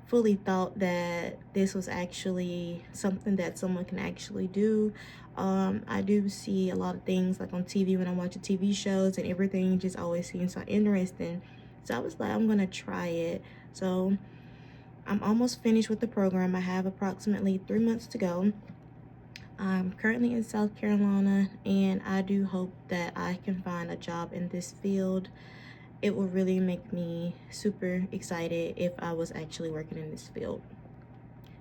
fully thought that this was actually something that someone can actually do. I do see a lot of things like on TV when I'm watching TV shows, and everything just always seems so interesting. So I was like, I'm gonna try it. So I'm almost finished with the program. I have approximately 3 months to go. I'm currently in South Carolina, and I do hope that I can find a job in this field. It will really make me super excited if I was actually working in this field.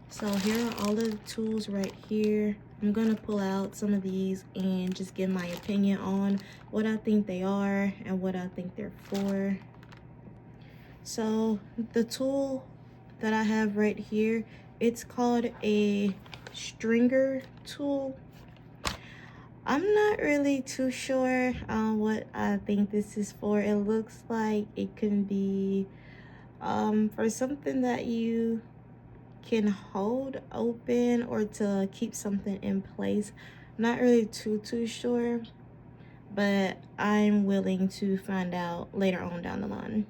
So here are all the tools right here. I'm gonna pull out some of these and just give my opinion on what I think they are and what I think they're for. So the tool that I have right here, it's called a stringer tool. I'm not really too sure what I think this is for. It looks like it can be for something that you can hold open or to keep something in place. Not really too sure, but I'm willing to find out later on down the line.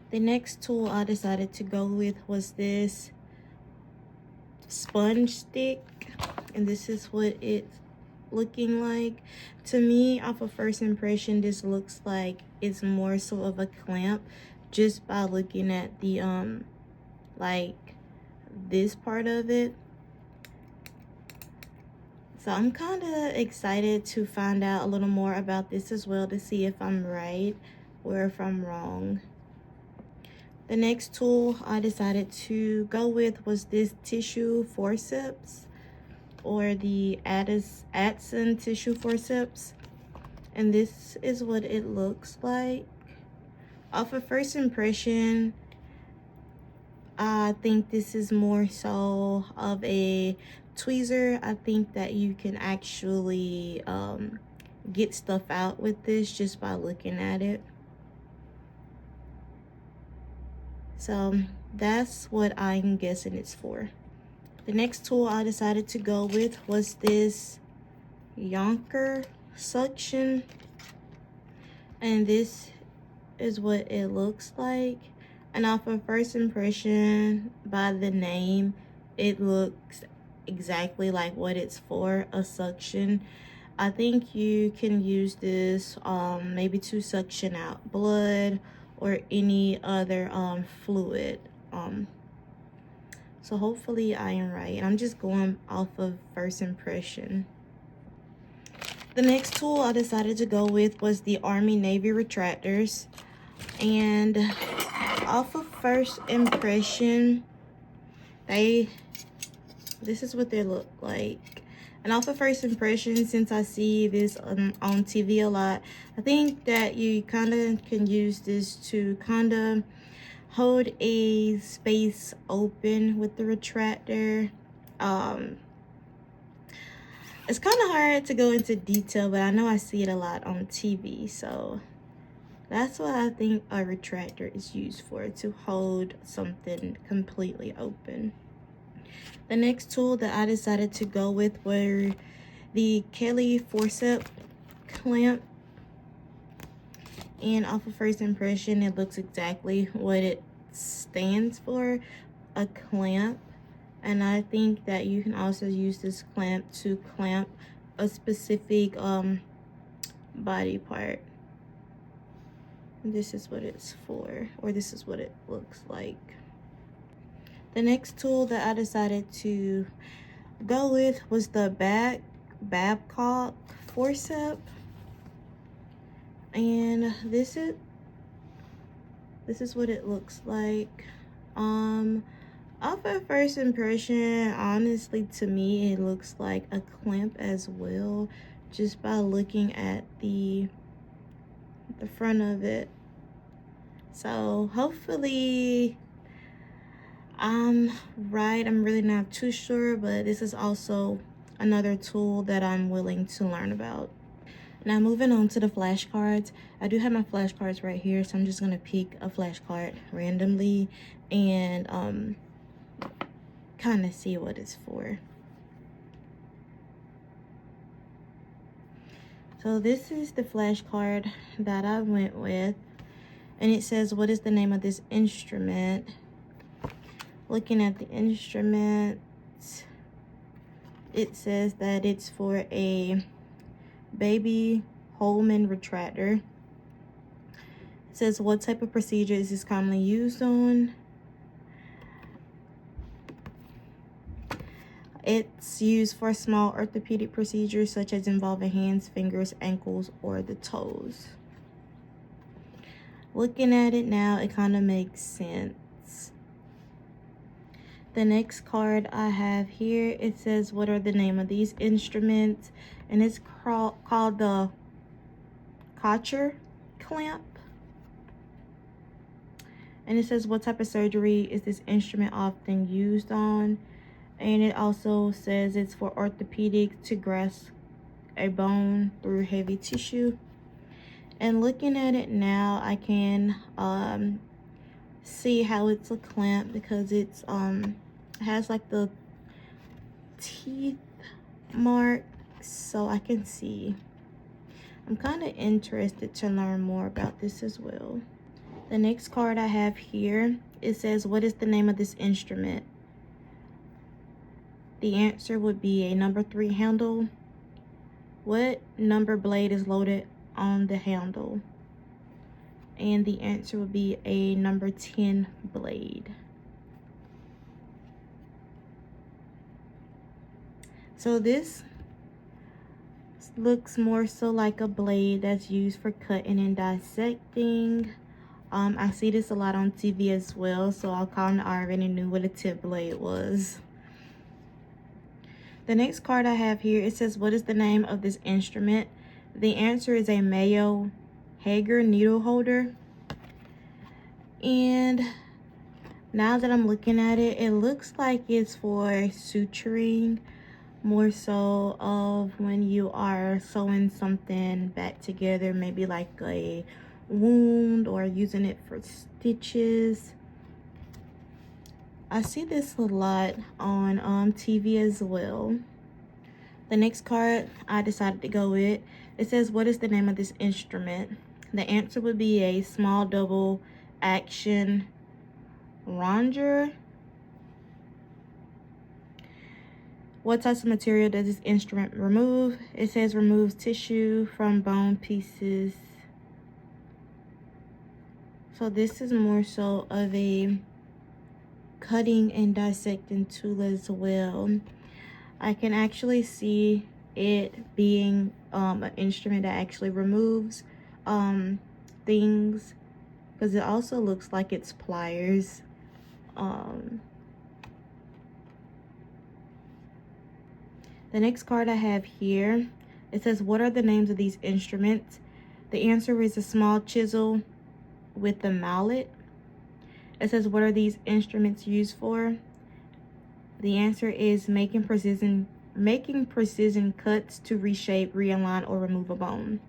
The next tool I decided to go with was this sponge stick, and this is what it's looking like. To me, off of first impression, this looks like it's more so of a clamp just by looking at the like this part of it. So I'm kind of excited to find out a little more about this as well, to see if I'm right or if I'm wrong. The next tool I decided to go with was this tissue forceps, or the Addison tissue forceps, and this is what it looks like. Off of first impression, I think this is more so of a tweezer. I think that you can actually get stuff out with this just by looking at it. So that's what I'm guessing it's for. The next tool I decided to go with was this Yonker suction, and this is what it looks like. And off of first impression, by the name, it looks exactly like what it's for, a suction. I think you can use this maybe to suction out blood or any other fluid. So hopefully I am right. I'm just going off of first impression. The next tool I decided to go with was the Army Navy retractors, and off of first impression, this is what they look like. And off of first impression, since I see this on TV a lot, I think that you kind of can use this to kind of hold a space open with the retractor. It's kind of hard to go into detail, but I know I see it a lot on TV, so that's what I think a retractor is used for, to hold something completely open. The next tool that I decided to go with were the Kelly forceps clamp, and off of first impression, it looks exactly what it stands for, a clamp. And I think that you can also use this clamp to clamp a specific body part. This is what it's for, or this is what it looks like. The next tool that I decided to go with was the Babcock forceps, and this is what it looks like. Off of first impression, honestly, to me, it looks like a clamp as well, just by looking at the front of it. So hopefully I'm right. I'm really not too sure, but this is also another tool that I'm willing to learn about. Now moving on to the flashcards. I do have my flashcards right here, so I'm just gonna pick a flashcard randomly and kind of see what it's for. So this is the flashcard that I went with, and it says, what is the name of this instrument? Looking at the instrument, it says that it's for a baby Holman retractor. It says what type of procedure is this commonly used on. It's used for small orthopedic procedures such as involving hands, fingers, ankles, or the toes. Looking at it now, it kind of makes sense. The next card I have here, it says what are the name of these instruments, and it's called the Kocher clamp. And it says what type of surgery is this instrument often used on, and it also says it's for orthopedic to grasp a bone through heavy tissue. And looking at it now, I can see how it's a clamp because it's has like the teeth mark, so I can see. I'm kind of interested to learn more about this as well. The next card I have here, it says what is the name of this instrument. The answer would be a number 3 handle. What number blade is loaded on the handle? And the answer would be a number 10 blade. So this looks more so like a blade that's used for cutting and dissecting. I see this a lot on TV as well, so I kind of already knew what a tip blade was. The next card I have here, it says what is the name of this instrument. The answer is a Mayo Hager needle holder. And now that I'm looking at it, it looks like it's for suturing, more so of when you are sewing something back together, maybe like a wound, or using it for stitches. I see this a lot on TV as well. The next card I decided to go with, it says what is the name of this instrument. The answer would be a small double action ronger. What types of material does this instrument remove? It says removes tissue from bone pieces. So this is more so of a cutting and dissecting tool as well. I can actually see it being an instrument that actually removes things, because it also looks like it's pliers. The next card I have here, it says what are the names of these instruments. The answer is a small chisel with the mallet. It says what are these instruments used for. The answer is making precision cuts to reshape, realign, or remove a bone.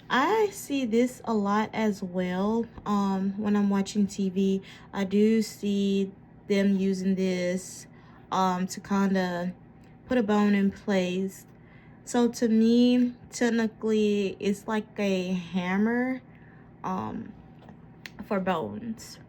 I see this a lot as well. When I'm watching TV, I do see them using this to kind of put a bone in place. So to me, technically, it's like a hammer for bones.